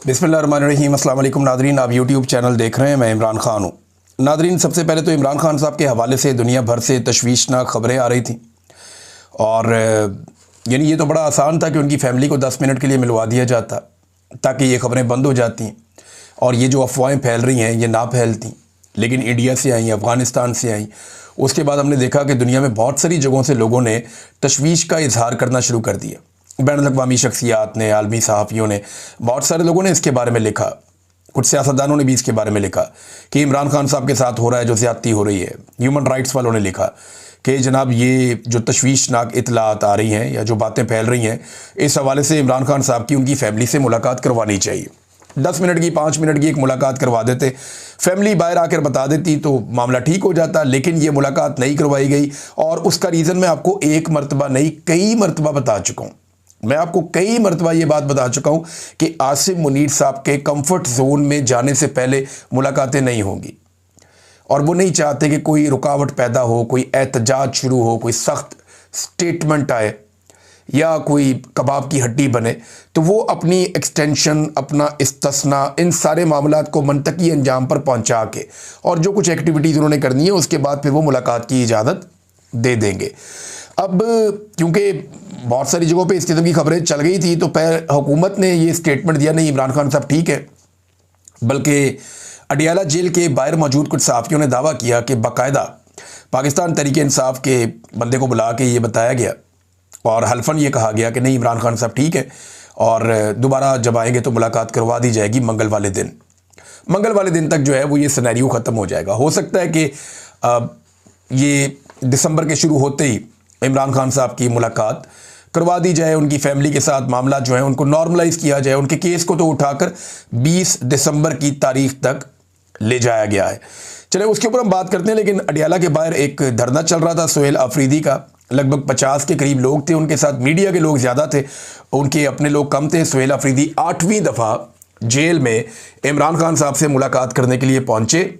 बिस्मिल्लाहिर्रहमानिर्रहीम। अस्सलाम वालेकुम नादरीन, आप यूट्यूब चैनल देख रहे हैं। मैं इमरान खान हूँ। नादरीन, सबसे पहले तो इमरान खान साहब के हवाले से दुनिया भर से तशवीशनाक ख़बरें आ रही थी और यानी ये तो बड़ा आसान था कि उनकी फ़ैमिली को 10 मिनट के लिए मिलवा दिया जाता ताकि ये ख़बरें बंद हो जाती और ये जो अफवाहें फैल रही हैं ये ना फैलती। लेकिन इंडिया से आई, अफ़गानिस्तान से आई, उसके बाद हमने देखा कि दुनिया में बहुत सारी जगहों से लोगों ने तशवीश का इजहार करना शुरू कर दिया। बैनुल-अक़वामी शख्सियात ने, आलमी सहाफ़ियों ने, बहुत सारे लोगों ने इसके बारे में लिखा। कुछ सियासतदानों ने भी इसके बारे में लिखा कि इमरान खान साहब के साथ हो रहा है जो ज़्यादती हो रही है। ह्यूमन राइट्स वालों ने लिखा कि जनाब ये जो तशवीशनाक इतलात आ रही हैं या जो बातें फैल रही हैं, इस हवाले से इमरान खान साहब की उनकी फ़ैमिली से मुलाकात करवानी चाहिए। 10 मिनट की, 5 मिनट की एक मुलाकात करवा देते, फैमिली बाहर आकर बता देती तो मामला ठीक हो जाता। लेकिन ये मुलाकात नहीं करवाई गई और उसका रीज़न मैं आपको एक मरतबा नहीं कई मरतबा बता चुका हूँ। मैं आपको कई मरतबा ये बात बता चुका हूँ कि आसिम मुनीर साहब के कंफर्ट जोन में जाने से पहले मुलाकातें नहीं होंगी और वो नहीं चाहते कि कोई रुकावट पैदा हो, कोई एहतजाज शुरू हो, कोई सख्त स्टेटमेंट आए या कोई कबाब की हड्डी बने। तो वो अपनी एक्सटेंशन, अपना इस्तिस्ना, इन सारे मामलात को मंतकी अंजाम पर पहुंचा के और जो कुछ एक्टिविटीज़ उन्होंने करनी है उसके बाद फिर वो मुलाकात की इजाज़त दे देंगे। अब क्योंकि बहुत सारी जगहों पे इस किस्म की खबरें चल गई थी तो हुकूमत ने ये स्टेटमेंट दिया, नहीं इमरान खान साहब ठीक है। बल्कि अडियाला जेल के बाहर मौजूद कुछ सहाफ़ियों ने दावा किया कि बाकायदा पाकिस्तान तहरीक इंसाफ के बंदे को बुला के ये बताया गया और हल्फन ये कहा गया कि नहीं इमरान खान साहब ठीक है और दोबारा जब आएंगे तो मुलाकात करवा दी जाएगी मंगल वाले दिन। मंगल वाले दिन तक जो है वो ये सिनेरियो ख़त्म हो जाएगा। हो सकता है कि ये दिसंबर के शुरू होते ही इमरान खान साहब की मुलाकात करवा दी जाए, उनकी फैमिली के साथ मामला जो है उनको नॉर्मलाइज़ किया जाए। उनके केस को तो उठाकर 20 दिसंबर की तारीख तक ले जाया गया है। चले उसके ऊपर हम बात करते हैं। लेकिन अडियाला के बाहर एक धरना चल रहा था सुहेल अफरीदी का। लगभग 50 के करीब लोग थे, उनके साथ मीडिया के लोग ज़्यादा थे, उनके अपने लोग कम थे। सुहेल अफरीदी 8वीं दफ़ा जेल में इमरान खान साहब से मुलाकात करने के लिए पहुँचे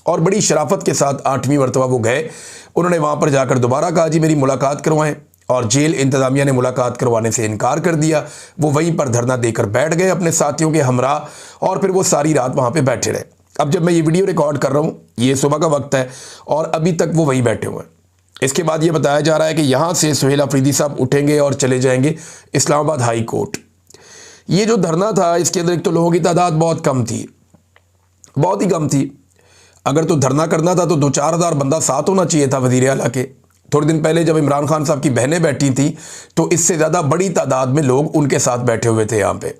और बड़ी शराफत के साथ 8वीं मरतबा वो गए। उन्होंने वहाँ पर जाकर दोबारा कहा जी मेरी मुलाकात करवाएं और जेल इंतज़ामिया ने मुलाकात करवाने से इनकार कर दिया। वो वहीं पर धरना देकर बैठ गए अपने साथियों के हमरा और फिर वो सारी रात वहाँ पे बैठे रहे। अब जब मैं ये वीडियो रिकॉर्ड कर रहा हूँ ये सुबह का वक्त है और अभी तक वो वहीं बैठे हुए हैं। इसके बाद ये बताया जा रहा है कि यहाँ से सुहेल अफरीदी साहब उठेंगे और चले जाएंगे इस्लामाबाद हाई कोर्ट। ये जो धरना था इसके अंदर एक तो लोगों की तादाद बहुत कम थी, बहुत ही कम थी। अगर तो धरना करना था तो 2-4 हज़ार बंदा साथ होना चाहिए था वज़ीर आला के। थोड़े दिन पहले जब इमरान खान साहब की बहनें बैठी थी तो इससे ज़्यादा बड़ी तादाद में लोग उनके साथ बैठे हुए थे यहाँ पे।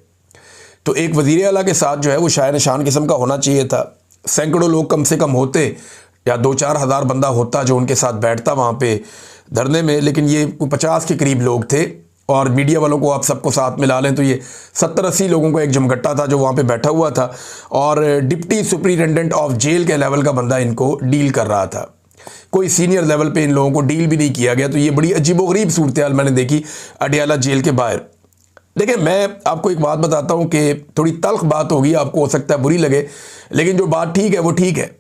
तो एक वज़ीर आला के साथ जो है वो शायर निशान किस्म का होना चाहिए था। सैकड़ों लोग कम से कम होते या 2-4 हज़ार बंदा होता जो उनके साथ बैठता वहाँ पे धरने में। लेकिन ये 50 के करीब लोग थे और मीडिया वालों को आप सबको साथ मिला लें तो ये 70-80 लोगों को एक जमघट्टा था जो वहाँ पे बैठा हुआ था और डिप्टी सुपरिटेंडेंट ऑफ जेल के लेवल का बंदा इनको डील कर रहा था। कोई सीनियर लेवल पे इन लोगों को डील भी नहीं किया गया। तो ये बड़ी अजीबोगरीब सूरत हाल मैंने देखी अडियाला जेल के बाहर। देखिए मैं आपको एक बात बताता हूँ कि थोड़ी तल्ख बात होगी, आपको हो सकता है बुरी लगे, लेकिन जो बात ठीक है वो ठीक है।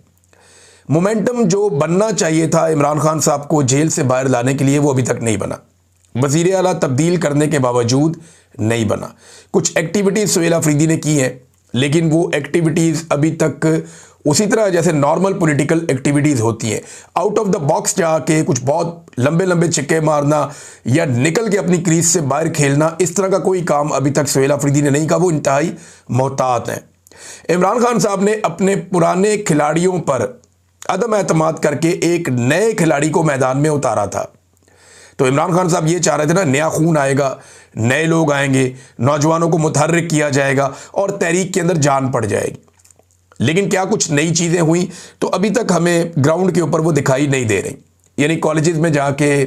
मोमेंटम जो बनना चाहिए था इमरान खान साहब को जेल से बाहर लाने के लिए वो अभी तक नहीं बना। वज़ीर आला तब्दील करने के बावजूद नहीं बना। कुछ एक्टिविटीज़ सुहेल अफरीदी ने की हैं लेकिन वो एक्टिविटीज़ अभी तक उसी तरह जैसे नॉर्मल पॉलिटिकल एक्टिविटीज़ होती हैं, आउट ऑफ द बॉक्स जाके कुछ बहुत लंबे लंबे चिक्के मारना या निकल के अपनी क्रीज से बाहर खेलना, इस तरह का कोई काम अभी तक सुहेल अफरीदी ने नहीं कहा। वो इंतहाई मोहतात हैं। इमरान खान साहब ने अपने पुराने खिलाड़ियों पर अदम एतमाद करके एक नए खिलाड़ी को मैदान में उतारा था। तो इमरान खान साहब ये चाह रहे थे ना, नया खून आएगा, नए लोग आएंगे, नौजवानों को मुतहर्रिक किया जाएगा और तहरीक के अंदर जान पड़ जाएगी। लेकिन क्या कुछ नई चीज़ें हुई तो अभी तक हमें ग्राउंड के ऊपर वो दिखाई नहीं दे रही। यानी कॉलेजेस में जाके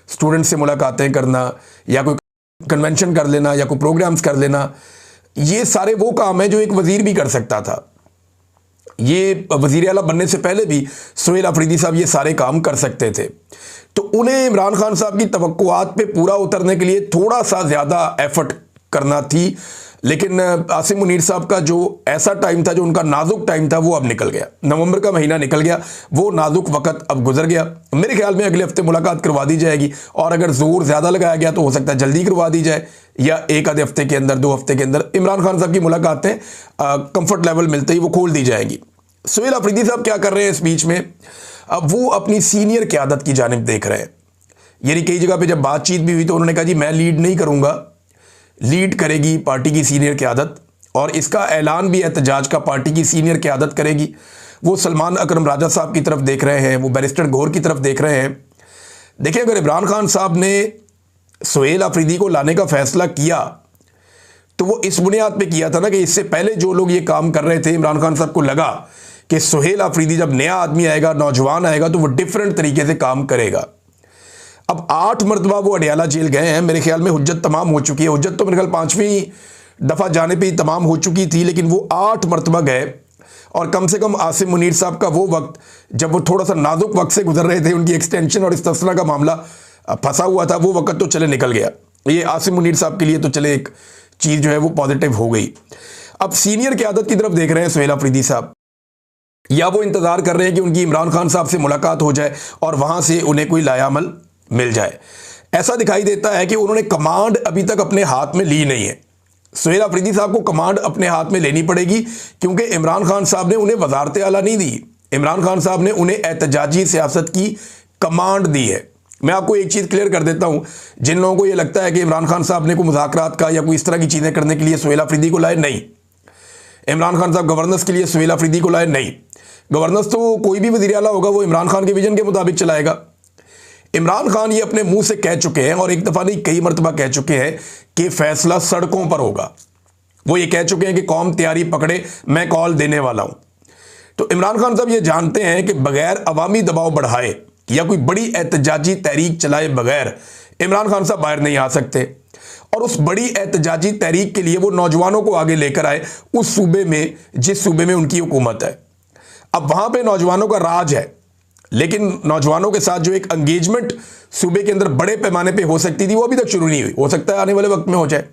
स्टूडेंट से मुलाकातें करना या कोई कन्वेंशन कर लेना या कोई प्रोग्राम्स कर लेना, ये सारे वो काम है जो एक वज़ीर भी कर सकता था। ये वज़ीर आला बनने से पहले भी सुहेल अफरीदी साहब ये सारे काम कर सकते थे। तो उन्हें इमरान खान साहब की तवक्कुआत पे पूरा उतरने के लिए थोड़ा सा ज़्यादा एफर्ट करना थी लेकिन आसिम मुनीर साहब का जो ऐसा टाइम था, जो उनका नाजुक टाइम था, वो अब निकल गया। नवंबर का महीना निकल गया, वो नाजुक वक्त अब गुजर गया। मेरे ख्याल में अगले हफ्ते मुलाकात करवा दी जाएगी, और अगर जोर ज़्यादा लगाया गया तो हो सकता है जल्दी करवा दी जाए, या एक आधे हफ्ते के अंदर, 2 हफ्ते के अंदर इमरान खान साहब की मुलाकातें कंफर्ट लेवल मिलते ही वो खोल दी जाएंगी। सुहेल अफरीदी साहब क्या कर रहे हैं इस बीच में? अब वो अपनी सीनियर क़यादत की जानिब देख रहे हैं। यानी कई जगह पे जब बातचीत भी हुई तो उन्होंने कहा जी मैं लीड नहीं करूँगा, लीड करेगी पार्टी की सीनियर क़यादत, और इसका ऐलान भी एहतजाज का पार्टी की सीनियर क़यादत करेगी। वो सलमान अकरम राजा साहब की तरफ देख रहे हैं, वो बैरिस्टर गौर की तरफ देख रहे हैं। देखिए, अगर इमरान खान साहब ने सुहेल अफरीदी को लाने का फैसला किया तो वो इस बुनियाद पे किया था ना कि इससे पहले जो लोग ये काम कर रहे थे, इमरान खान साहब को लगा कि सुहेल अफरीदी जब नया आदमी आएगा, नौजवान आएगा, तो वो डिफरेंट तरीके से काम करेगा। अब 8 मरतबा वो अडियाला जेल गए हैं, मेरे ख्याल में हुज्जत तमाम हो चुकी है। हुज्जत तो मेरे ख्याल 5वीं दफ़ा जाने पे ही तमाम हो चुकी थी, लेकिन वो 8 मरतबा गए। और कम से कम आसिम मुनीर साहब का वो वक्त, जब वो थोड़ा सा नाजुक वक्त से गुजर रहे थे, उनकी एक्सटेंशन और इस तस्ला का मामला फंसा हुआ था, वो वक्त तो चले निकल गया। ये आसिम मुनीर साहब के लिए तो चले एक चीज़ जो है वो पॉजिटिव हो गई। अब सीनियर क़यादत की तरफ देख रहे हैं सुहेल अफरीदी साहब, या वो इंतज़ार कर रहे हैं कि उनकी इमरान खान साहब से मुलाकात हो जाए और वहाँ से उन्हें कोई लायामल मिल जाए। ऐसा दिखाई देता है कि उन्होंने कमांड अभी तक अपने हाथ में ली नहीं है। सुहेल अफरीदी साहब को कमांड अपने हाथ में लेनी पड़ेगी, क्योंकि इमरान खान साहब ने उन्हें वज़ारत आला नहीं दी। इमरान खान साहब ने उन्हें एहतजाजी सियासत की कमांड दी है। मैं आपको एक चीज़ क्लियर कर देता हूँ, जिन लोगों को ये लगता है कि इमरान खान साहब ने कोई मुज़ाकरात का या कोई इस तरह की चीज़ें करने के लिए सुहेल अफरीदी को लाए, नहीं। इमरान खान साहब गवर्नेंस के लिए सुहेल अफरीदी को लाए, नहीं। गवर्नेंस तो कोई भी वज़ीर आला होगा वो इमरान खान के विजन के मुताबिक चलाएगा। इमरान खान ये अपने मुंह से कह चुके हैं, और एक दफ़ा नहीं कई मरतबा कह चुके हैं कि फैसला सड़कों पर होगा। वो ये कह चुके हैं कि कौम तैयारी पकड़े, मैं कॉल देने वाला हूं। तो इमरान खान साहब ये जानते हैं कि बगैर अवामी दबाव बढ़ाए या कोई बड़ी एहतजाजी तहरीक चलाए बगैर इमरान खान साहब बाहर नहीं आ सकते। और उस बड़ी एहतजाजी तहरीक के लिए वो नौजवानों को आगे लेकर आए उस सूबे में जिस सूबे में उनकी हुकूमत है। अब वहां पर नौजवानों का राज है, लेकिन नौजवानों के साथ जो एक एंगेजमेंट सूबे के अंदर बड़े पैमाने पे हो सकती थी, वो अभी तक शुरू नहीं हुई। हो सकता है आने वाले वक्त में हो जाए।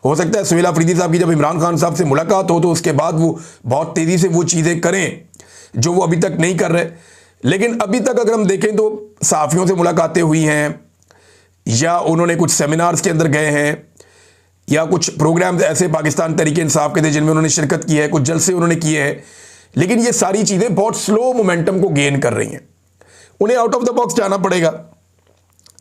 हो सकता है सुहेल अफरीदी साहब की जब इमरान खान साहब से मुलाकात हो तो उसके बाद वो बहुत तेज़ी से वो चीज़ें करें जो वो अभी तक नहीं कर रहे। लेकिन अभी तक अगर हम देखें तो सहाफ़ियों से मुलाकातें हुई हैं, या उन्होंने कुछ सेमिनार्स के अंदर गए हैं, या कुछ प्रोग्राम्स ऐसे पाकिस्तान तहरीक इंसाफ के थे जिनमें उन्होंने शिरकत की है, कुछ जलसे उन्होंने किए हैं। लेकिन ये सारी चीज़ें बहुत स्लो मोमेंटम को गेन कर रही हैं। उन्हें आउट ऑफ द बॉक्स जाना पड़ेगा।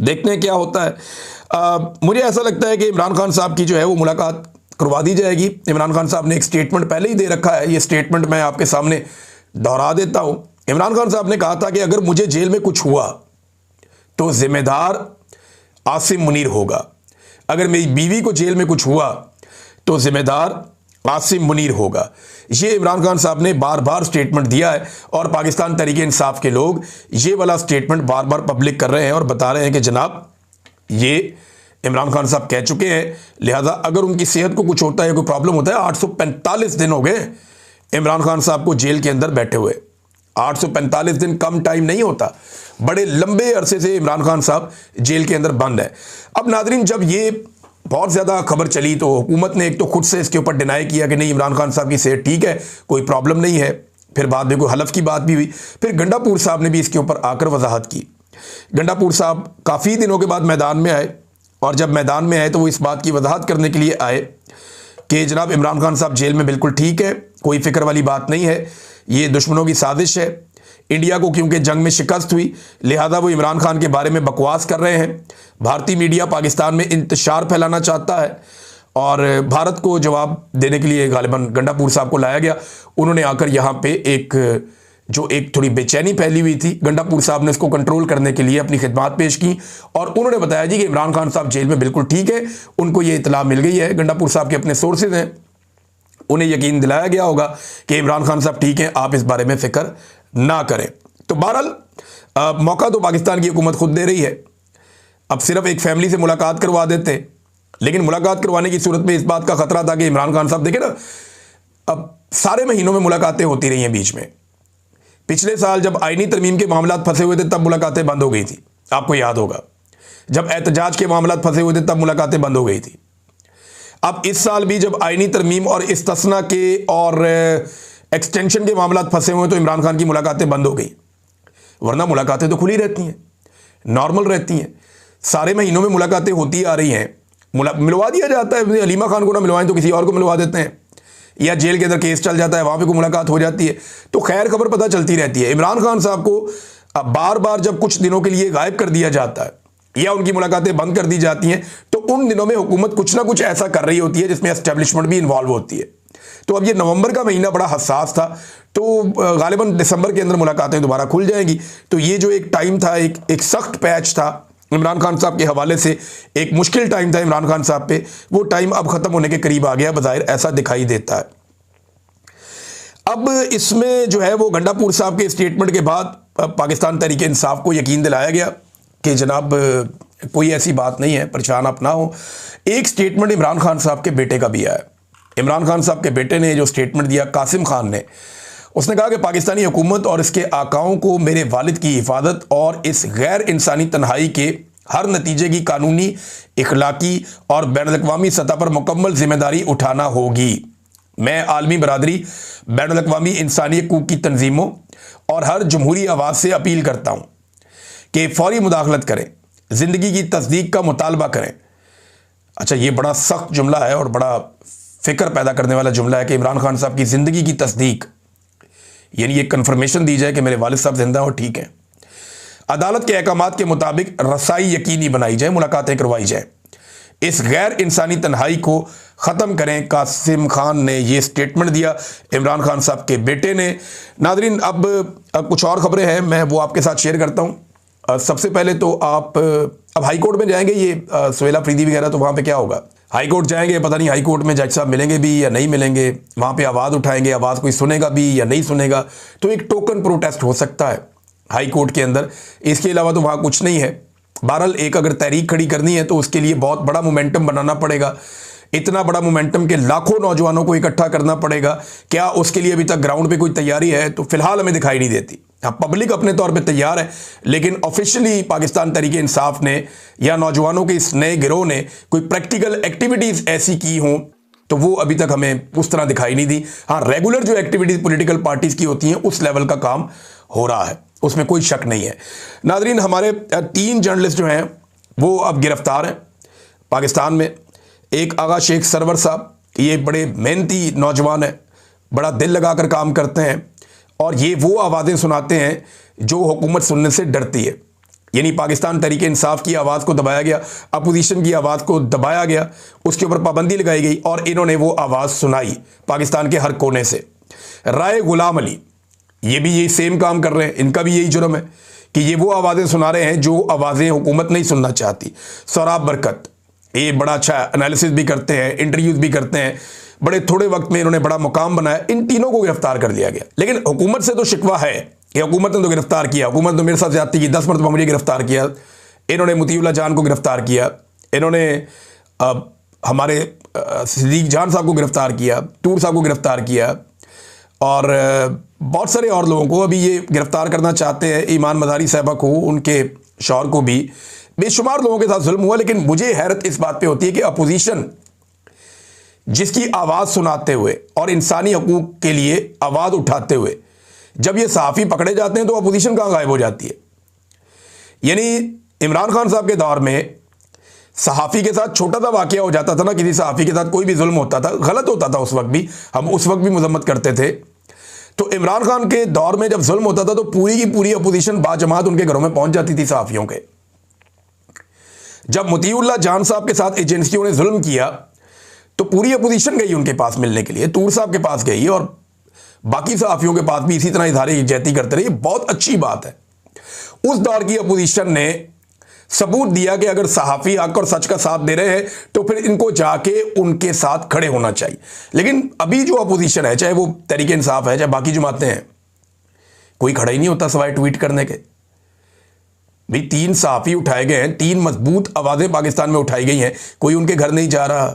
देखते हैं क्या होता है। मुझे ऐसा लगता है कि इमरान खान साहब की जो है वो मुलाकात करवा दी जाएगी। इमरान खान साहब ने एक स्टेटमेंट पहले ही दे रखा है, ये स्टेटमेंट मैं आपके सामने दोहरा देता हूँ। इमरान खान साहब ने कहा था कि अगर मुझे जेल में कुछ हुआ तो जिम्मेदार आसिम मुनीर होगा, अगर मेरी बीवी को जेल में कुछ हुआ तो जिम्मेदार आसिम मुनीर होगा। ये इमरान खान साहब ने बार बार स्टेटमेंट दिया है, और पाकिस्तान तहरीक इंसाफ के लोग ये वाला स्टेटमेंट बार बार पब्लिक कर रहे हैं और बता रहे हैं कि जनाब ये इमरान खान साहब कह चुके हैं, लिहाजा अगर उनकी सेहत को कुछ होता है, कोई प्रॉब्लम होता है। 845 दिन हो गए इमरान खान साहब को जेल के अंदर बैठे हुए। 845 दिन कम टाइम नहीं होता, बड़े लंबे अरसे से इमरान खान साहब जेल के अंदर बंद है। अब नादरीन, जब ये बहुत ज़्यादा खबर चली तो हुकूमत ने एक तो खुद से इसके ऊपर डिनाई किया कि नहीं, इमरान खान साहब की सेहत ठीक है, कोई प्रॉब्लम नहीं है। फिर बाद में कोई हलफ की बात भी हुई। फिर गंडापुर साहब ने भी इसके ऊपर आकर वजाहत की। गंडापुर साहब काफ़ी दिनों के बाद मैदान में आए, और जब मैदान में आए तो वो इस बात की वजाहत करने के लिए आए कि जनाब इमरान खान साहब जेल में बिल्कुल ठीक है, कोई फिक्र वाली बात नहीं है, ये दुश्मनों की साजिश है। इंडिया को क्योंकि जंग में शिकस्त हुई, लिहाजा वो इमरान खान के बारे में बकवास कर रहे हैं। भारतीय मीडिया पाकिस्तान में इंतशार फैलाना चाहता है, और भारत को जवाब देने के लिए गालिबन गंडापुर साहब को लाया गया। उन्होंने आकर यहाँ पे एक थोड़ी बेचैनी फैली हुई थी, गंडापुर साहब ने इसको कंट्रोल करने के लिए अपनी खिदमत पेश की, और उन्होंने बताया जी कि इमरान खान साहब जेल में बिल्कुल ठीक है। उनको ये इतला मिल गई है, गंडापुर साहब के अपने सोर्सेज हैं, उन्हें यकीन दिलाया गया होगा कि इमरान खान साहब ठीक हैं, आप इस बारे में फिक्र ना करें। तो बहरहाल मौका तो पाकिस्तान की हुकूमत खुद दे रही है। अब सिर्फ एक फैमिली से मुलाकात करवा देते, लेकिन मुलाकात करवाने की सूरत में इस बात का खतरा था कि इमरान खान साहब देखे ना, अब सारे महीनों में मुलाकातें होती रही हैं बीच में। पिछले साल जब आईनी तरमीम के मामला फंसे हुए थे तब मुलाकातें बंद हो गई थी, आपको याद होगा। जब एहतजाज के मामला फंसे हुए थे तब मुलाकातें बंद हो गई थी। अब इस साल भी जब आईनी तरमीम और इस्तिस्ना के और एक्सटेंशन के मामला फंसे हुए हैं तो इमरान खान की मुलाकातें बंद हो गई, वरना मुलाकातें तो खुली रहती हैं, नॉर्मल रहती हैं। सारे महीनों में मुलाकातें होती आ रही हैं, मिलवा दिया जाता है। अलीमा खान को ना मिलवाएं तो किसी और को मिलवा देते हैं, या जेल के अंदर केस चल जाता है, वहाँ पे कोई मुलाकात हो जाती है, तो खैर खबर पता चलती रहती है। इमरान खान साहब को बार बार जब कुछ दिनों के लिए गायब कर दिया जाता है या उनकी मुलाकातें बंद कर दी जाती हैं, तो उन दिनों में हुकूमत कुछ ना कुछ ऐसा कर रही होती है जिसमें एस्टेब्लिशमेंट भी इन्वॉल्व होती है। तो अब ये नवंबर का महीना बड़ा हसास था, तो गालिबन दिसंबर के अंदर मुलाकातें दोबारा खुल जाएंगी। तो ये जो एक टाइम था, एक सख्त पैच था इमरान खान साहब के हवाले से, एक मुश्किल टाइम था इमरान खान साहब पे, वो टाइम अब ख़त्म होने के करीब आ गया, बज़ाहिर ऐसा दिखाई देता है। अब इसमें जो है वो गंडापुर साहब के स्टेटमेंट के बाद पाकिस्तान तहरीक इंसाफ को यकीन दिलाया गया कि जनाब कोई ऐसी बात नहीं है, परेशान आप ना हो। एक स्टेटमेंट इमरान खान साहब के बेटे का भी आया है। इमरान खान साहब के बेटे ने जो स्टेटमेंट दिया, कासिम खान ने, उसने कहा कि पाकिस्तानी हुकूमत और इसके आकाओं को मेरे वालिद की हिफाजत और इस गैर इंसानी तन्हाई के हर नतीजे की कानूनी, इखलाकी और बैनुल-अक़वामी सतह पर मुकम्मल जिम्मेदारी उठाना होगी। मैं आलमी बरादरी, बैनुल-अक़वामी इंसानी हकूक़ की तंजीमों और हर जमहूरी आवाज़ से अपील करता हूँ कि फौरी मुदाखलत करें, ज़िंदगी की तस्दीक का मुतालबा करें। अच्छा, ये बड़ा सख्त जुमला है और बड़ा फ़िक्र पैदा करने वाला जुमला है कि इमरान खान साहब की ज़िंदगी की तस्दीक, यानी ये कन्फर्मेशन दी जाए कि मेरे वालिद साहब जिंदा और ठीक हैं। अदालत के अहकामात के मुताबिक रसाई यकीनी बनाई जाए, मुलाकातें करवाई जाए, इस गैर इंसानी तन्हाई को ख़त्म करें। कासिम खान ने यह स्टेटमेंट दिया, इमरान खान साहब के बेटे ने। नादरीन, अब कुछ और ख़बरें हैं, मैं वो आपके साथ शेयर करता हूँ। सबसे पहले तो आप अब हाई कोर्ट में जाएंगे, ये सुहेल अफरीदी वगैरह, तो वहाँ पे क्या होगा? हाई कोर्ट जाएंगे, पता नहीं हाई कोर्ट में जज साहब मिलेंगे भी या नहीं मिलेंगे, वहाँ पे आवाज़ उठाएंगे, आवाज़ कोई सुनेगा भी या नहीं सुनेगा, तो एक टोकन प्रोटेस्ट हो सकता है हाई कोर्ट के अंदर। इसके अलावा तो वहाँ कुछ नहीं है। बहरहाल एक अगर तहरीक खड़ी करनी है तो उसके लिए बहुत बड़ा मोमेंटम बनाना पड़ेगा, इतना बड़ा मोमेंटम के लाखों नौजवानों को इकट्ठा करना पड़ेगा। क्या उसके लिए अभी तक ग्राउंड पे कोई तैयारी है? तो फिलहाल हमें दिखाई नहीं देती। हाँ, पब्लिक अपने तौर पे तैयार है, लेकिन ऑफिशियली पाकिस्तान तहरीक इंसाफ ने या नौजवानों के इस नए गिरोह ने कोई प्रैक्टिकल एक्टिविटीज़ ऐसी की हों तो वो अभी तक हमें उस तरह दिखाई नहीं दी। हाँ, रेगुलर जो एक्टिविटीज़ पॉलिटिकल पार्टीज़ की होती हैं उस लेवल का काम हो रहा है, उसमें कोई शक नहीं है। नादरीन, हमारे 3 जर्नलिस्ट जो हैं वो अब गिरफ्तार हैं पाकिस्तान में। एक आगा शेख सरवर साहब, ये बड़े मेहनती नौजवान हैं, बड़ा दिल लगाकर काम करते हैं और ये वो आवाज़ें सुनाते हैं जो हुकूमत सुनने से डरती है। यानी पाकिस्तान तहरीक इंसाफ की आवाज़ को दबाया गया, अपोजिशन की आवाज़ को दबाया गया, उसके ऊपर पाबंदी लगाई गई और इन्होंने वो आवाज़ सुनाई पाकिस्तान के हर कोने से। राय गुलाम अली, ये भी यही सेम काम कर रहे हैं, इनका भी यही जुर्म है कि ये वो आवाज़ें सुना रहे हैं जो आवाज़ें हुकूमत नहीं सुनना चाहती। सौराब बरकत, ये बड़ा अच्छा एनालिसिस भी करते हैं, इंटरव्यूज़ भी करते हैं, बड़े थोड़े वक्त में इन्होंने बड़ा मुकाम बनाया। इन तीनों को गिरफ्तार कर लिया गया, लेकिन हुकूमत से तो शिकवा है कि हुकूमत ने तो गिरफ्तार किया, हुकूमत ने मेरे साथ ज्यादती की, 10 मरतबा मुझे गिरफ्तार किया, इन्होंने मुतीउल्लाह जान को गिरफ्तार किया, इन्होंने हमारे सिद्दीक जान साहब को गिरफ्तार किया, टूर साहब को गिरफ्तार किया और बहुत सारे और लोगों को अभी ये गिरफ्तार करना चाहते हैं। ईमान मज़ारी साहबा को, उनके शौहर को भी, बेशुमार लोगों के साथ जुल्म हुआ। लेकिन मुझे हैरत इस बात पे होती है कि अपोजिशन जिसकी आवाज़ सुनाते हुए और इंसानी हकूक़ के लिए आवाज़ उठाते हुए जब ये सहाफ़ी पकड़े जाते हैं तो अपोजिशन कहाँ गायब हो जाती है। यानी इमरान खान साहब के दौर में सहाफ़ी के साथ छोटा सा वाक़या हो जाता था ना, किसी सहाफ़ी के साथ कोई भी जुल्म होता था, गलत होता था, उस वक्त भी हम उस वक्त भी मजम्मत करते थे। तो इमरान खान के दौर में जब जुल्म होता था तो पूरी की पूरी अपोजिशन बाजमात उनके घरों में पहुंच जाती थी सहाफ़ियों के। जब मुतीउल्लाह जान साहब के साथ एजेंसियों ने जुल्म किया तो पूरी अपोजिशन गई उनके पास मिलने के लिए, टूर साहब के पास गई और बाकी सहाफ़ियों के पास भी इसी तरह इज़हार यकजहती करते रहे। बहुत अच्छी बात है। उस दौर की अपोजिशन ने सबूत दिया कि अगर सहाफ़ी हक और सच का साथ दे रहे हैं तो फिर इनको जाके उनके साथ खड़े होना चाहिए। लेकिन अभी जो अपोजिशन है, चाहे वो तहरीक इंसाफ है, चाहे बाकी जमातें हैं, कोई खड़ा ही नहीं होता सवाए ट्वीट करने के। भाई 3 सहाफ़ी उठाए गए हैं, 3 मजबूत आवाज़ें पाकिस्तान में उठाई गई हैं, कोई उनके घर नहीं जा रहा,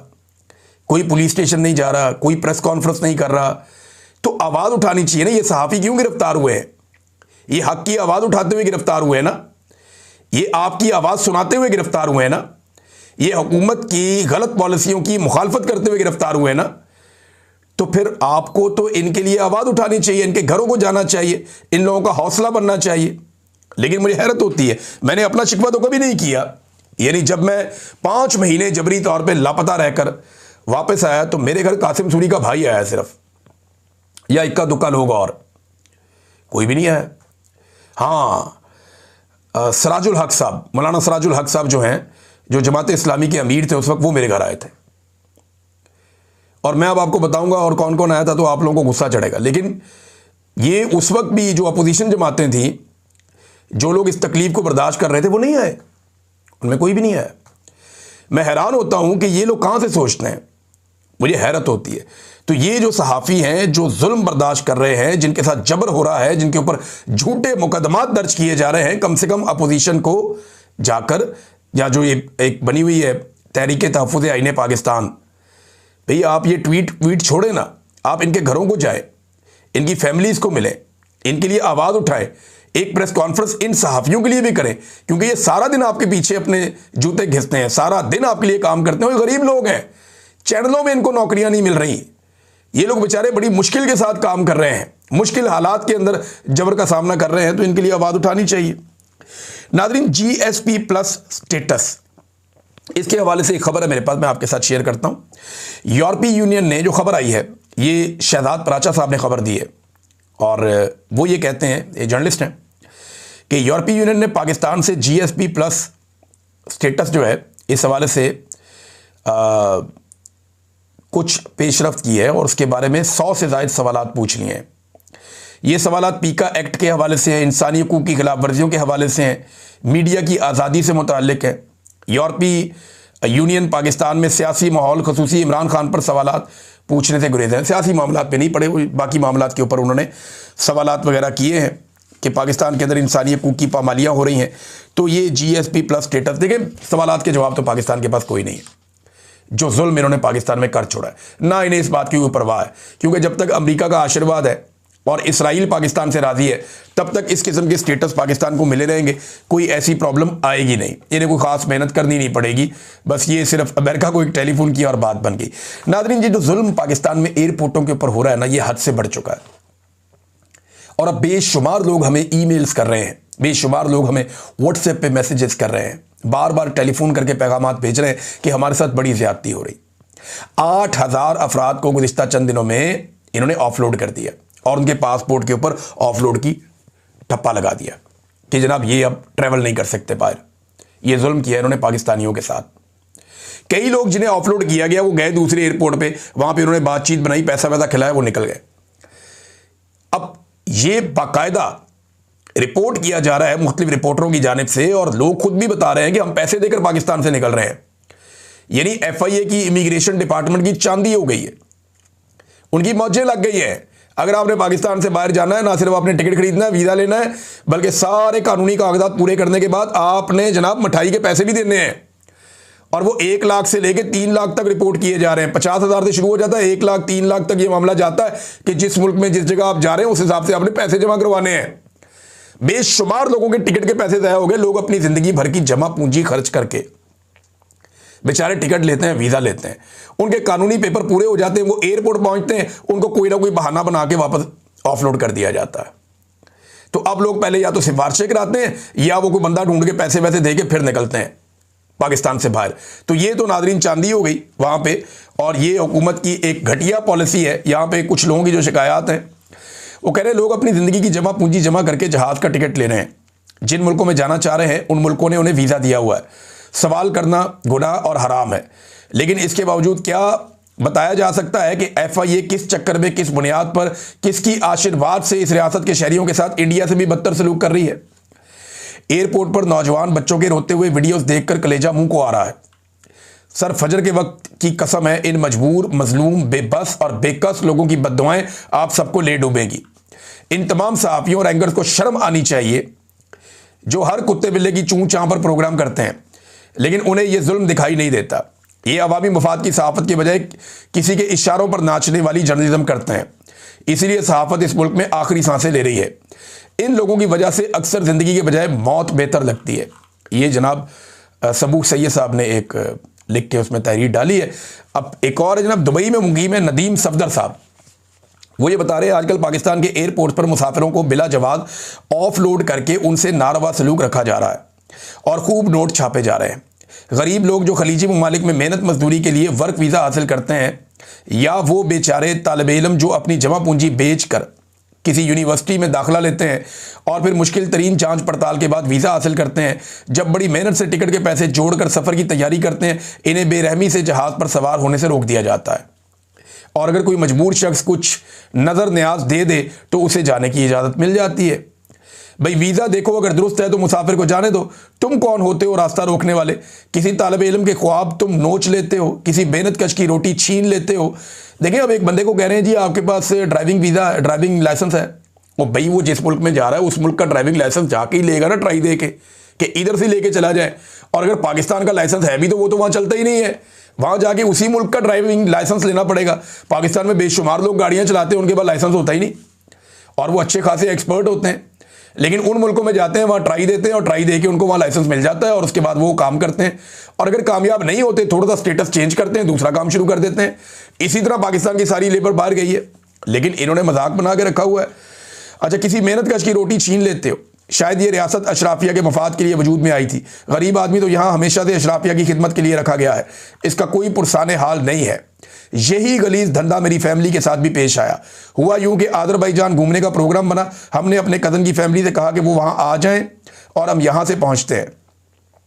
कोई पुलिस स्टेशन नहीं जा रहा, कोई प्रेस कॉन्फ्रेंस नहीं कर रहा। तो आवाज़ उठानी चाहिए ना। ये सहाफ़ी क्यों गिरफ्तार हुए हैं? ये हक की आवाज़ उठाते हुए गिरफ्तार हुए हैं ना, ये आपकी आवाज़ सुनाते हुए गिरफ्तार हुए हैं ना, ये हुकूमत की गलत पॉलिसियों की मुखालफत करते हुए गिरफ्तार हुए ना, तो फिर आपको तो इनके लिए आवाज़ उठानी चाहिए, इनके घरों को जाना चाहिए, इन लोगों का हौसला बनना चाहिए। लेकिन मुझे हैरत होती है, मैंने अपना शिकवा तो कभी नहीं किया, यानी जब मैं 5 महीने जबरी तौर पे लापता रहकर वापस आया तो मेरे घर कासिम सूरी का भाई आया सिर्फ, या इक्का दुक्का लोग, और कोई भी नहीं आया। हाँ, सराजुल हक साहब, मौलाना सराजुल हक साहब जो हैं, जो जमात इस्लामी के अमीर थे उस वक्त, वो मेरे घर आए थे। और मैं अब आपको बताऊंगा और कौन कौन आया था तो आप लोगों को गुस्सा चढ़ेगा, लेकिन ये उस वक्त भी जो अपोजिशन जमातें थी, जो लोग इस तकलीफ को बर्दाश्त कर रहे थे, वो नहीं आए, उनमें कोई भी नहीं आया। मैं हैरान होता हूं कि ये लोग कहां से सोचते हैं, मुझे हैरत होती है। तो ये जो सहाफ़ी हैं जो जुल्म बर्दाश्त कर रहे हैं, जिनके साथ जबर हो रहा है, जिनके ऊपर झूठे मुकदमात दर्ज किए जा रहे हैं, कम से कम अपोजिशन को जाकर, या जो ये एक बनी हुई है तहरीक तहफ़्फ़ुज़ आईन पाकिस्तान, भई आप ये ट्वीट छोड़े ना, आप इनके घरों को जाए, इनकी फैमिलीज़ को मिलें, इनके लिए आवाज़ उठाएं, एक प्रेस कॉन्फ्रेंस इन सहाफ़ियों के लिए भी करें, क्योंकि ये सारा दिन आपके पीछे अपने जूते घिसते हैं, सारा दिन आपके लिए काम करते हैं। गरीब लोग हैं, चैनलों में इनको नौकरियां नहीं मिल रही, ये लोग बेचारे बड़ी मुश्किल के साथ काम कर रहे हैं, मुश्किल हालात के अंदर जबर का सामना कर रहे हैं, तो इनके लिए आवाज़ उठानी चाहिए। नाज़रीन, GSP+ स्टेटस, इसके हवाले से एक खबर है मेरे पास, मैं आपके साथ शेयर करता हूं। यूरोपीय यूनियन ने जो खबर आई है, ये शहजाद पराचा साहब ने खबर दी है, और वो ये कहते हैं, ये जर्नलिस्ट हैं, कि यूरोपीय यूनियन ने पाकिस्तान से GSP+ स्टेटस जो है, इस हवाले से कुछ पेशरफ्त की है और उसके बारे में 100 से ज़ायद सवालात पूछ लिए हैं। ये सवालात पीका एक्ट के हवाले से हैं, इंसानी हकूक़ की खिलाफ वर्जियों के हवाले से हैं, मीडिया की आज़ादी से मुतअल्लिक़ है। यूरोपीय यूनियन पाकिस्तान में सियासी माहौल, ख़ुसूसी इमरान खान पर सवालात पूछने से गुरेज हैं। सियासी मामलात पे नहीं पड़े, बाकी मामलात के ऊपर उन्होंने सवालात वगैरह किए हैं कि पाकिस्तान के अंदर इंसानी हकूक़ की पामालियाँ हो रही हैं। तो ये GSP+ स्टेटस, देखें, सवालात के जवाब तो पाकिस्तान के पास कोई नहीं है। जो जुल्म इन्होंने पाकिस्तान में कर छोड़ा है, ना इन्हें इस बात की कोई परवाह है, क्योंकि जब तक अमेरिका का आशीर्वाद है और इसराइल पाकिस्तान से राज़ी है, तब तक इस किस्म के स्टेटस पाकिस्तान को मिले रहेंगे, कोई ऐसी प्रॉब्लम आएगी नहीं, इन्हें कोई ख़ास मेहनत करनी नहीं पड़ेगी, बस ये सिर्फ अमेरिका को एक टेलीफोन किया और बात बन गई। नाज़रीन, ये जो जुल्म पाकिस्तान में एयरपोर्टों के ऊपर हो रहा है ना, ये हद से बढ़ चुका है, और अब बेशुमार लोग हमें ईमेल्स कर रहे हैं, बेशुमार लोग हमें व्हाट्सएप पे मैसेजेस कर रहे हैं, बार बार टेलीफोन करके पैगामात भेज रहे हैं कि हमारे साथ बड़ी ज्यादती हो रही। 8000 अफराद को गुज़िश्ता चंद दिनों में इन्होंने ऑफलोड कर दिया और उनके पासपोर्ट के ऊपर ऑफलोड की ठप्पा लगा दिया कि जनाब ये अब ट्रैवल नहीं कर सकते बाहर। ये जुल्म किया इन्होंने पाकिस्तानियों के साथ। कई लोग जिन्हें ऑफलोड किया गया वो गए दूसरे एयरपोर्ट पे, वहां पे उन्होंने बातचीत बनाई, पैसा वैसा खिलाया, वो निकल गए। अब ये बाकायदा रिपोर्ट किया जा रहा है मुख्तलिफ रिपोर्टरों की जानिब से, और लोग खुद भी बता रहे हैं कि हम पैसे देकर पाकिस्तान से निकल रहे हैं। यानी FIA की इमिग्रेशन डिपार्टमेंट की चांदी हो गई है, उनकी मौजें लग गई है। अगर आपने पाकिस्तान से बाहर जाना है, ना सिर्फ आपने टिकट खरीदना है, वीज़ा लेना है, बल्कि सारे कानूनी कागजात पूरे करने के बाद आपने जनाब मिठाई के पैसे भी देने हैं। और वो 1 लाख से लेके 3 लाख तक रिपोर्ट किए जा रहे हैं। 50,000 से शुरू हो जाता है, 1 लाख 3 लाख तक ये मामला जाता है कि जिस मुल्क में जिस जगह आप जा रहे हैं उस हिसाब से आपने पैसे जमा करवाने हैं। बेशुमार लोगों के टिकट के पैसे ज़ाया हो गए। लोग अपनी जिंदगी भर की जमा पूंजी खर्च करके बेचारे टिकट लेते हैं, वीज़ा लेते हैं, उनके कानूनी पेपर पूरे हो जाते हैं, वो एयरपोर्ट पहुंचते हैं, उनको कोई ना कोई बहाना बना के वापस ऑफलोड कर दिया जाता है। तो अब लोग पहले या तो सिफारिशें कराते हैं या वो कोई बंदा ढूंढ के पैसे वैसे दे के फिर निकलते हैं पाकिस्तान से बाहर। तो ये तो नादरीन चांदी हो गई वहां पे, और ये हुकूमत की एक घटिया पॉलिसी है। यहाँ पे कुछ लोगों की जो शिकायत हैं, वो कह रहे हैं लोग अपनी ज़िंदगी की जमा पूंजी जमा करके जहाज़ का टिकट ले रहे हैं, जिन मुल्कों में जाना चाह रहे हैं उन मुल्कों ने उन्हें वीज़ा दिया हुआ है। सवाल करना गुनाह और हराम है, लेकिन इसके बावजूद क्या बताया जा सकता है कि FIA किस चक्कर में, किस बुनियाद पर, किसकी आशीर्वाद से इस रियासत के शहरियों के साथ इंडिया से भी बदतर सलूक कर रही है। एयरपोर्ट पर नौजवान बच्चों के रोते हुए वीडियोस देखकर कलेजा मुंह को आ रहा है। सर फजर के वक्त की कसम है, इन मजबूर, मजलूम, बेबस और बेकस लोगों की बद्दुआएं आप सबको ले डूबेगी। इन तमाम सहाफ़ियों और एंकर्स को शर्म आनी चाहिए जो हर कुत्ते बिल्ले की चूं चां पर प्रोग्राम करते हैं, लेकिन उन्हें यह जुल्म दिखाई नहीं देता। ये अवामी मफाद की सहाफ़त के बजाय किसी के इशारों पर नाचने वाली जर्नलिज्म करते हैं। इसीलिए सहाफ़त इस मुल्क में आखिरी सांसें ले रही है। इन लोगों की वजह से अक्सर ज़िंदगी के बजाय मौत बेहतर लगती है। ये जनाब सबूक सैयद साहब ने एक लिख के उसमें तहरीर डाली है। अब एक और है जनाब, दुबई में मुकीम है नदीम सफदर साहब। वो ये बता रहे हैं आजकल पाकिस्तान के एयरपोर्ट पर मुसाफिरों को बिला जवाब ऑफलोड करके उनसे नारवा सलूक रखा जा रहा है और खूब नोट छापे जा रहे हैं। गरीब लोग जो खलीजी ममालिक में मेहनत मजदूरी के लिए वर्क वीज़ा हासिल करते हैं, या वो बेचारे तालिब इल्म जो अपनी जमा पूंजी बेच कर किसी यूनिवर्सिटी में दाखिला लेते हैं और फिर मुश्किल तरीन जांच पड़ताल के बाद वीज़ा हासिल करते हैं, जब बड़ी मेहनत से टिकट के पैसे जोड़कर सफ़र की तैयारी करते हैं, इन्हें बेरहमी से जहाज़ पर सवार होने से रोक दिया जाता है। और अगर कोई मजबूर शख्स कुछ नज़र न्याज दे दे तो उसे जाने की इजाज़त मिल जाती है। भाई वीज़ा देखो अगर दुरुस्त है तो मुसाफिर को जाने दो। तुम कौन होते हो रास्ता रोकने वाले? किसी तालिब इल्म के ख्वाब तुम नोच लेते हो, किसी बेहनत कश की रोटी छीन लेते हो। देखिए, अब एक बंदे को कह रहे हैं जी आपके पास ड्राइविंग लाइसेंस है। वो भाई वो जिस मुल्क में जा रहा है उस मुल्क का ड्राइविंग लाइसेंस जाके ही लेगा ना, ट्राई दे के कि इधर से लेके चला जाए। और अगर पाकिस्तान का लाइसेंस है भी तो वो तो वहाँ चलता ही नहीं है, वहाँ जाके उसी मुल्क का ड्राइविंग लाइसेंस लेना पड़ेगा। पाकिस्तान में बेशुमार लोग गाड़ियाँ चलाते हैं, उनके पास लाइसेंस होता ही नहीं और वो अच्छे खासे एक्सपर्ट होते हैं, लेकिन उन मुल्कों में जाते हैं, वहाँ ट्राई देते हैं और ट्राई दे के उनको वहाँ लाइसेंस मिल जाता है और उसके बाद वो काम करते हैं। और अगर कामयाब नहीं होते, थोड़ा सा स्टेटस चेंज करते हैं, दूसरा काम शुरू कर देते हैं। इसी तरह पाकिस्तान की सारी लेबर बाहर गई है, लेकिन इन्होंने मजाक बना के रखा हुआ है। अच्छा, किसी मेहनत कश की रोटी छीन लेते हो। शायद ये रियासत अशराफिया के मफाद के लिए वजूद में आई थी। गरीब आदमी तो यहाँ हमेशा से अशराफिया की खिदमत के लिए रखा गया है, इसका कोई पुरसाने हाल नहीं है। यही गलीज धंधा मेरी फैमिली के साथ भी पेश आया। हुआ यूं कि आज़रबाईजान घूमने का प्रोग्राम बना, हमने अपने कज़न की फैमिली से कहा कि वो वहाँ आ जाएं और हम यहाँ से पहुँचते हैं।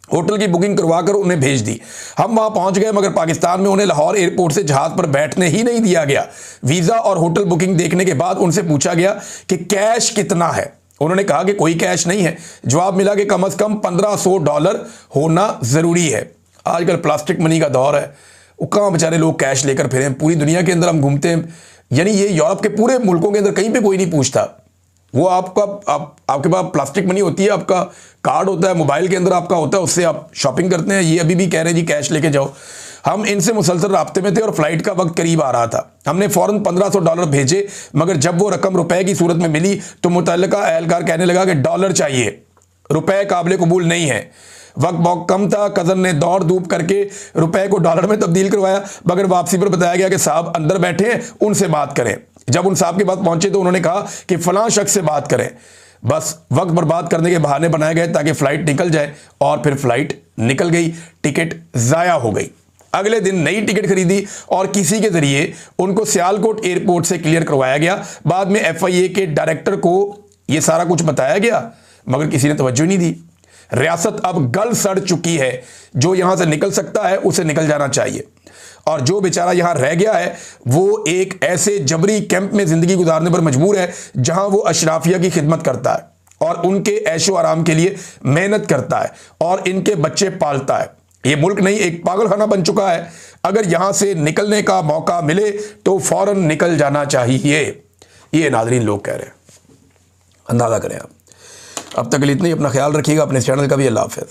होटल की बुकिंग करवा कर उन्हें भेज दी। हम वहाँ पहुँच गए, मगर पाकिस्तान में उन्हें लाहौर एयरपोर्ट से जहाज़ पर बैठने ही नहीं दिया गया। वीज़ा और होटल बुकिंग देखने के बाद उनसे पूछा गया कि कैश कितना है। उन्होंने कहा कि कोई कैश नहीं है। जवाब मिला कि कम से कम $1500 होना ज़रूरी है। आजकल प्लास्टिक मनी का दौर है, वो कहाँ बेचारे लोग कैश लेकर फिरें। पूरी दुनिया के अंदर हम घूमते हैं, यानी ये यूरोप के पूरे मुल्कों के अंदर कहीं पे कोई नहीं पूछता। वो आपके पास प्लास्टिक मनी होती है, आपका कार्ड होता है, मोबाइल के अंदर आपका होता है, उससे आप शॉपिंग करते हैं। ये अभी भी कह रहे हैं जी कैश लेके जाओ। हम इनसे मुसलसल राब्ते में थे और फ्लाइट का वक्त करीब आ रहा था। हमने फ़ौरन $1500 भेजे, मगर जब वो रकम रुपए की सूरत में मिली तो मुतल्लिका एहलकार कहने लगा कि डॉलर चाहिए, रुपए काबिल कबूल नहीं है। वक्त बहुत कम था, कज़न ने दौड़ धूप करके रुपए को डॉलर में तब्दील करवाया, मगर वापसी पर बताया गया कि साहब अंदर बैठे हैं, उनसे बात करें। जब उन साहब के पास पहुंचे तो उन्होंने कहा कि फलां शख्स से बात करें। बस वक्त बर्बाद करने के बहाने बनाए गए ताकि फ़्लाइट निकल जाए, और फिर फ़्लाइट निकल गई, टिकट ज़ाया हो गई। अगले दिन नई टिकट खरीदी और किसी के ज़रिए उनको सियालकोट एयरपोर्ट से क्लियर करवाया गया। बाद में FIA के डायरेक्टर को यह सारा कुछ बताया गया, मगर किसी ने तवज्जो नहीं दी। रियासत अब गल सड़ चुकी है। जो यहां से निकल सकता है उसे निकल जाना चाहिए, और जो बेचारा यहां रह गया है वो एक ऐसे जबरी कैंप में जिंदगी गुजारने पर मजबूर है जहां वो अशराफिया की खिदमत करता है और उनके ऐशो आराम के लिए मेहनत करता है और इनके बच्चे पालता है। ये मुल्क नहीं, एक पागलखाना बन चुका है। अगर यहां से निकलने का मौका मिले तो फौरन निकल जाना चाहिए। ये नाज़रीन लोग कह रहे हैं, अंदाजा करें आप। अब तक के लिए इतना ही। अपना ख्याल रखिएगा, अपने चैनल का भी। अल्लाह हाफ़िज़।